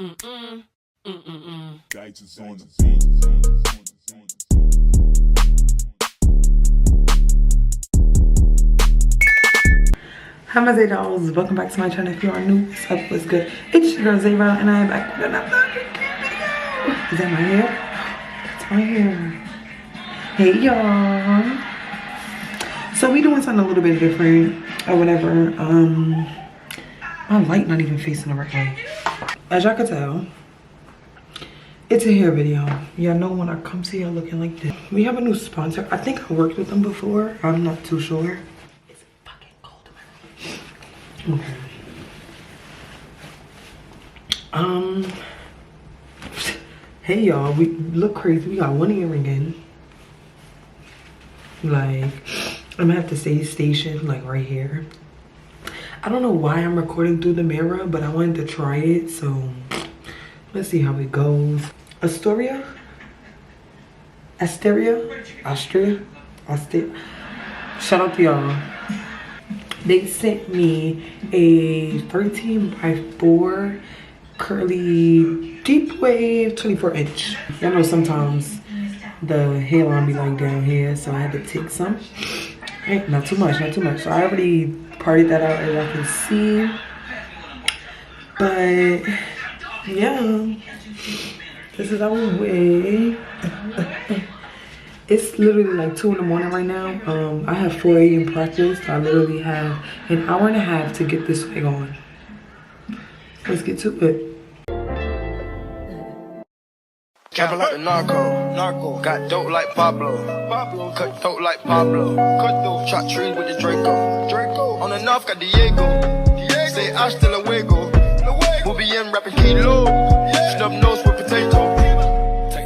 Guys on the beat. Hi my Zay-Dolls, welcome back to my channel. If you are new, what's up, what's good? It's your girl Zay-Ro and I am back with another video. Is that my hair? That's my hair. Hey y'all. So we doing something a little bit different or whatever. My light not even facing the right way. As y'all can tell, it's a hair video. Y'all know when I come to y'all looking like this. We have a new sponsor. I think I worked with them before. I'm not too sure. Okay. Hey y'all, we look crazy. We got one earring in. Like, I'm gonna have to stay stationed like right here. I don't know why I'm recording through the mirror, but I wanted to try it, so let's see how it goes. Asteria? Shout out to y'all. They sent me a 13x4 curly deep wave 24-inch. Y'all know sometimes the hairline be like down here, so I had to take some. Hey, not too much, not too much. So I already partied that out, as y'all can see. But yeah, this is our way. It's literally like 2 in the morning right now. I have 4 a.m. practice. So I literally have an hour and a half to get this wig on. Let's get to it. Trapping like the narco, got dope like Pablo, cut dope like Pablo, shot trees with the Draco, on the north got Diego, say hasta luego, we'll be in rapping kilo, snub nose with potato.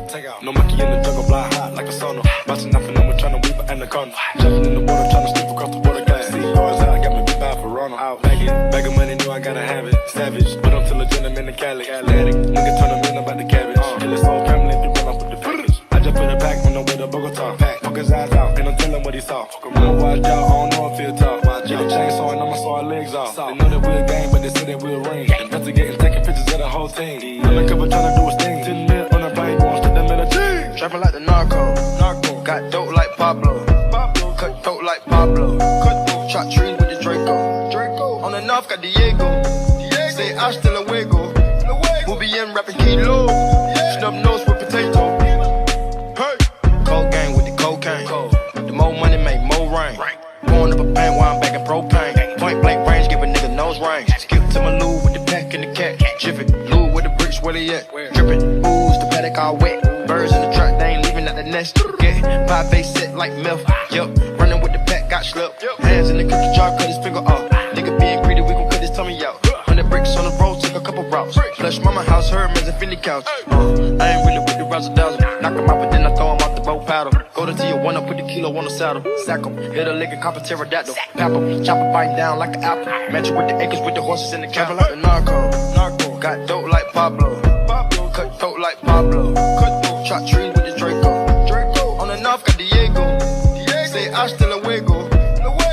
Take out. No monkey in the jungle, fly high like a sauna. Bouncing off and I'm trying to weep an anaconda. Jumping in the water, trying to slip across the water. Got see cars out, got me beat by Frontal. Out bag of money, know I gotta have it. Savage, but I'm till a gentleman in Cali. Atlantic, nigga turn them in about the cabbage. Kill his whole family if you run off with the package. I just put a pack on the way to Bogota. Fuck his eyes out, and I'm telling what he saw. Fuck around, watch out, I don't know if he'll talk. Get a chainsaw and I'ma saw our legs off. They know that we're a gang, but they say that we'll ring. Investigating, taking pictures of the whole thing. Undercover trying to do his thing. 10 mil on a plane, going straight to Medellin. Trapping like the narco, got dope like Pablo, cut dope like Pablo, shot trees with the Draco, on the north got Diego, say hasta luego, we'll be in rapping kilo, snub nose with potato. Hey, cold gang with the cocaine, the more money make more rain. Going up a bank while I'm back in propane. Point blank range, give a nigga nose range. Skip to my Lou with the pack and the cat. Jiffy, Lou with the bricks, where they at? Drippin', ooze, the paddock all wet. Birds in the truck, they ain't leaving at the nest. Get pie face set like milk. Yup, running with the pack, got slipped. Hands in the cookie jar, cut his finger off. Nigga being greedy, we gon' cut his tummy out. 100 bricks on the road, took a couple routes. Flush mama house, Hermes and Philly couch. I ain't really with the razzle dazzle. Knock him out, but then I throw him out the boat paddle. Go to Tijuana, put the kilo on the saddle. Sack him, hit a lick and cop a pterodactyl. Pap him, chop it, biting down like an apple. Match it with the acres, with the horses in the cattle. Like the narco, got dope like Pablo, cut dope like Pablo, shot trees with the Draco, on the north got Diego, say hasta luego,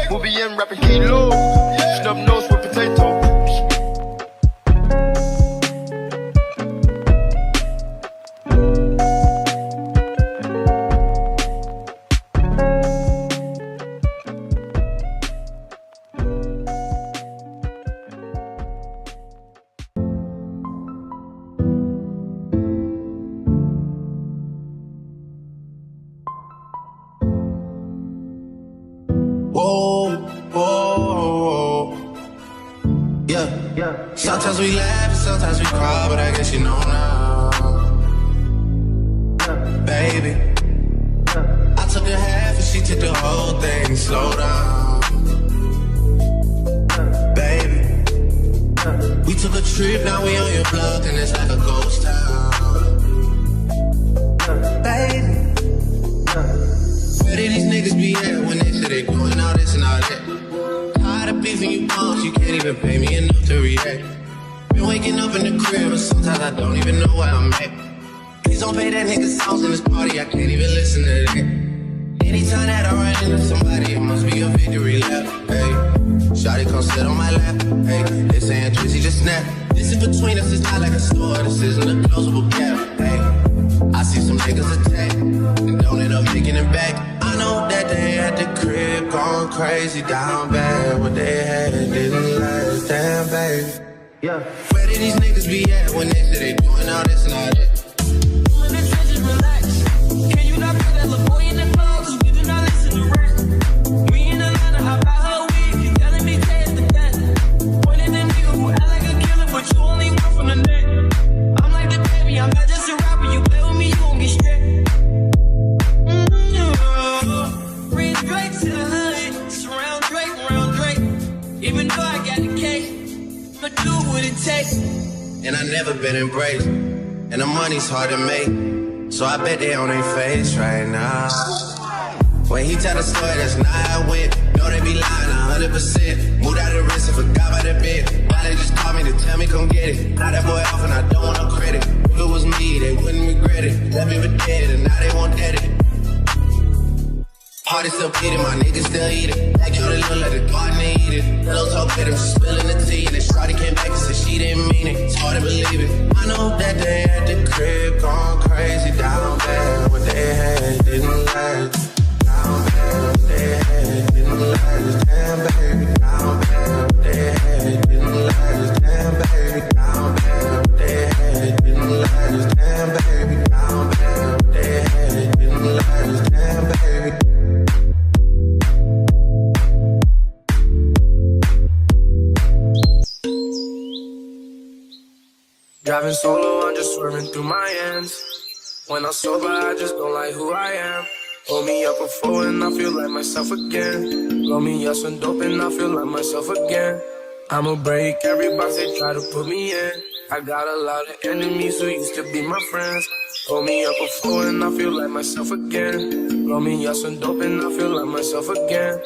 we'll be in rapping kilo, snub nose with potato. Yeah. Sometimes we laugh and sometimes we cry, but I guess you know now. Baby, I took a half and she took the whole thing. Slow down. Baby, we took a trip, now we on your block and it's like a ghost town. Baby, where did these niggas be at when they say they doing all this and all that? Tired of beefing you bums, you can't even pay me enough to react. Been waking up in the crib and sometimes I don't even know where I'm at. Please don't play that nigga songs in this party, I can't even listen to that. Anytime that I run into somebody, it must be a victory lap. Hey, shawty come sit on my lap. Hey, they saying Drizzy just snap. This in between us, it's not like a store. This isn't a closable gap. Hey, I see some niggas attack and don't end up making it back. I know that they at the crib going crazy down bad. What they had didn't last, damn baby. Yeah. Where did these niggas be at when they say they doing all this and all that? In the trenches, relax. Can you not put that little boy in the club? 'Cause we do not listen to rap. We in Atlanta, how about her week? You telling me Tay is the best. One of them niggas who act like a killer, but you only one from the neck. I'm like the baby, I'm not just a rapper. You play with me, you gon' get stripped. Bring Drake to the hood. Surround Drake, round Drake. Even though I got the cake, I'ma do what it takes. And I never been embraced, and the money's hard to make, so I bet they on their face right now. When he tell the story, that's not how it went. Know they be lying 100%. Moved out of the wrist and forgot about the bed. Now they just call me to tell me come get it. Got that boy off and I don't want no credit. If it was me, they wouldn't regret it. Left me for dead and now they won't dead it. Party still beating, my niggas still eat it. Like yo, they look like the garden, they eat it. Little talk with him, she spilling the tea. And then Shawty came back and said she didn't mean it. It's hard to believe it. I know that they at the crib going crazy down bad. What they had didn't last. Down bad, what they had didn't last. Damn baby, down bad, what they had didn't last. Damn baby, down bad, what they had didn't last. Damn baby, down bad, what they had didn't last. Damn baby. Driving solo, I'm just swerving through my ends. When I'm sober, I just don't like who I am. Pull me up before and I feel like myself again. Roll me up some dope and I feel like myself again. I'ma break every box they try to put me in. I got a lot of enemies who used to be my friends. Pull me up before and I feel like myself again. Roll me up some dope and I feel like myself again.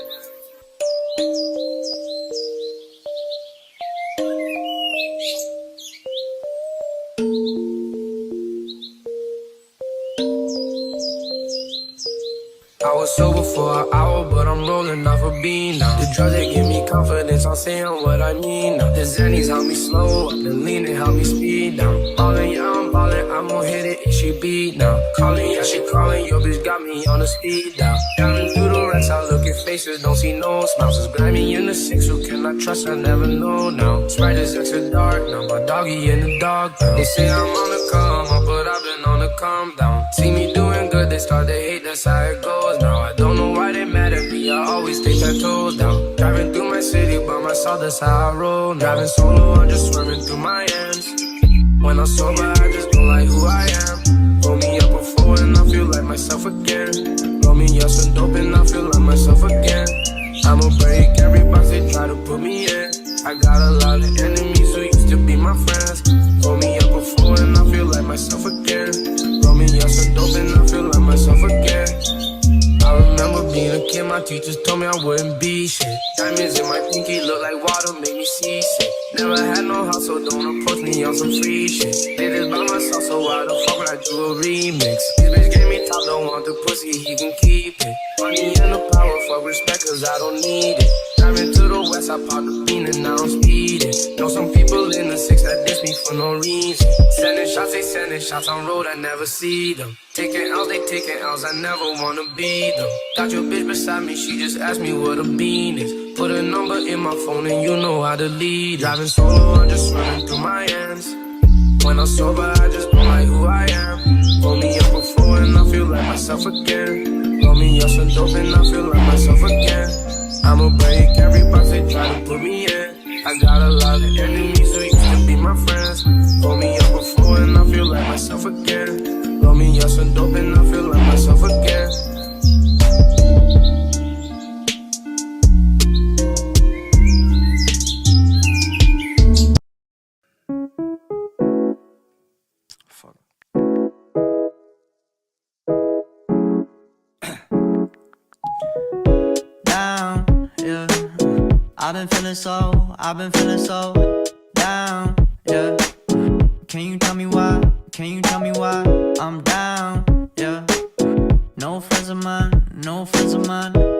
I was sober for an hour, but I'm rolling off a bean now. The drugs, they give me confidence, I'm saying what I mean now. The Xannies help me slow up, the lean, they help me speed now. Ballin', yeah, I'm ballin', I'm gon' hit it if she beat now. Callin', yeah, she callin', your bitch got me on the speed now. Driving through the rest, I look at faces, don't see no smiles. It's grimy in the six, who can I trust, I never know now. Sprite is extra dark, now my doggy in the dog pound. They say I'm on the come up, but I've been on the calm down. See me doing good, they start to hate, that's how it goes now. I don't know why they mad at me, I always take their toes down. Driving through my city by myself, that's how I roll now. Driving solo, I'm just swerving through my ends. When I'm sober, I just don't like who I am. Roll me up before and I feel like myself again. Roll me up some dope and I feel like myself again. I'ma break every box they try to put me in. I got a lot of enemies who used to be my friends. Roll me up before and I feel like myself again. Roll me up some dope and I feel like myself again. I remember being a kid, my teachers told me I wouldn't be shit. Diamonds in my pinky look like water, make me seasick. Never had no house, so don't approach me on some free shit. Did this by myself, so why the fuck would I do a remix? This bitch gave me top, don't want the pussy, he can keep it. Money and the power, fuck respect, cause I don't need it. Driving to the west, I popped the bean and now I'm speeding. Know some people in the six that diss me for no reason. Sending shots, they sending shots on road, I never see them. Taking L's, they taking L's, I never wanna beat them. Got your bitch beside me, she just asked me what a bean is. Put a number in my phone and you know how to lead. Driving solo, I'm just running through my ends. When I'm sober, I just don't like who I am. Roll me up before and I feel like myself again. Roll me up some dope and I feel like myself again. I'ma break every box they try to put me in. I got a lot of enemies who used to be my friends. Roll me up before and I feel like myself again. Roll me up some dope and I feel like myself again. Down, yeah. I've been feeling so down, yeah. Can you tell me why? Can you tell me why I'm down, yeah? No friends of mine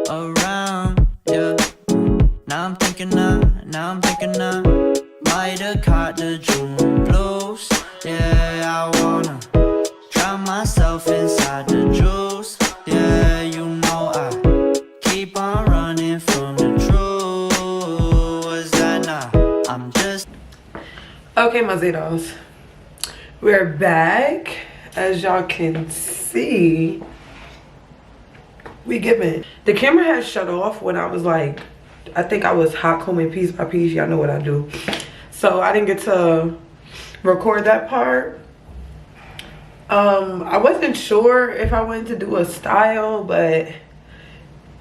around, yeah. Now I'm thinking I might have caught the June I wanna drown myself inside the juice. Yeah, you know I keep on running from the truth. Was that not? I'm just Okay, my Zetos, we're back. As y'all can see, we giving. The camera had shut off when I was like, I think I was hot combing piece by piece. Y'all know what I do. So I didn't get to record that part. I wasn't sure if I wanted to do a style, but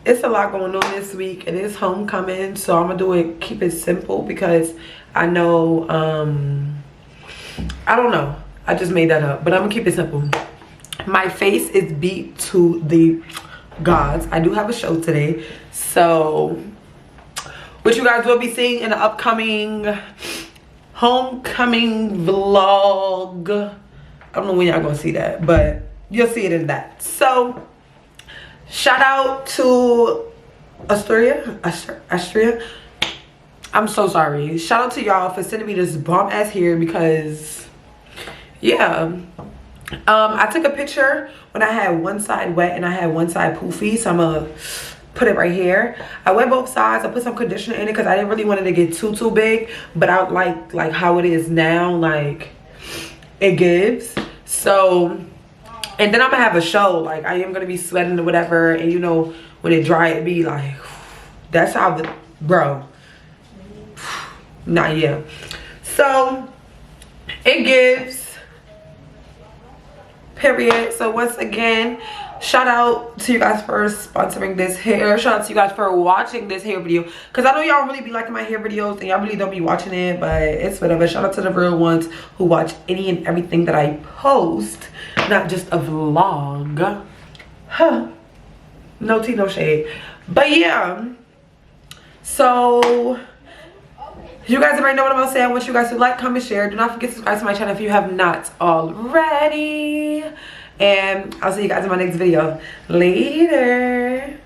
it's a lot going on this week. It is homecoming, so I'm gonna do it, keep it simple, because I know, I don't know. I just made that up, but I'm gonna keep it simple. My face is beat to the gods. I do have a show today, so which you guys will be seeing in the upcoming homecoming vlog. I don't know when y'all gonna see that, but you'll see it in that. So shout out to Asteria. I'm so sorry. Shout out to y'all for sending me this bomb ass hair, because yeah, I took a picture when I had one side wet and I had one side poofy, so I'm gonna put it right here. I wet both sides. I put some conditioner in it because I didn't really want it to get too big, but I like how it is now, like it gives. So, and then I'm gonna have a show, like I am gonna be sweating or whatever, and you know when it dry it be like, that's how the bro, not yeah. So it gives, period. So once again, shout out to you guys for sponsoring this hair. Shout out to you guys for watching this hair video, because I know y'all really be liking my hair videos and y'all really don't be watching it, but it's whatever. Shout out to the real ones who watch any and everything that I post, not just a vlog. Huh, no tea, no shade. But yeah, so you guys already know what I'm gonna say. I want you guys to like, comment, share. Do not forget to subscribe to my channel if you have not already. And I'll see you guys in my next video. Later.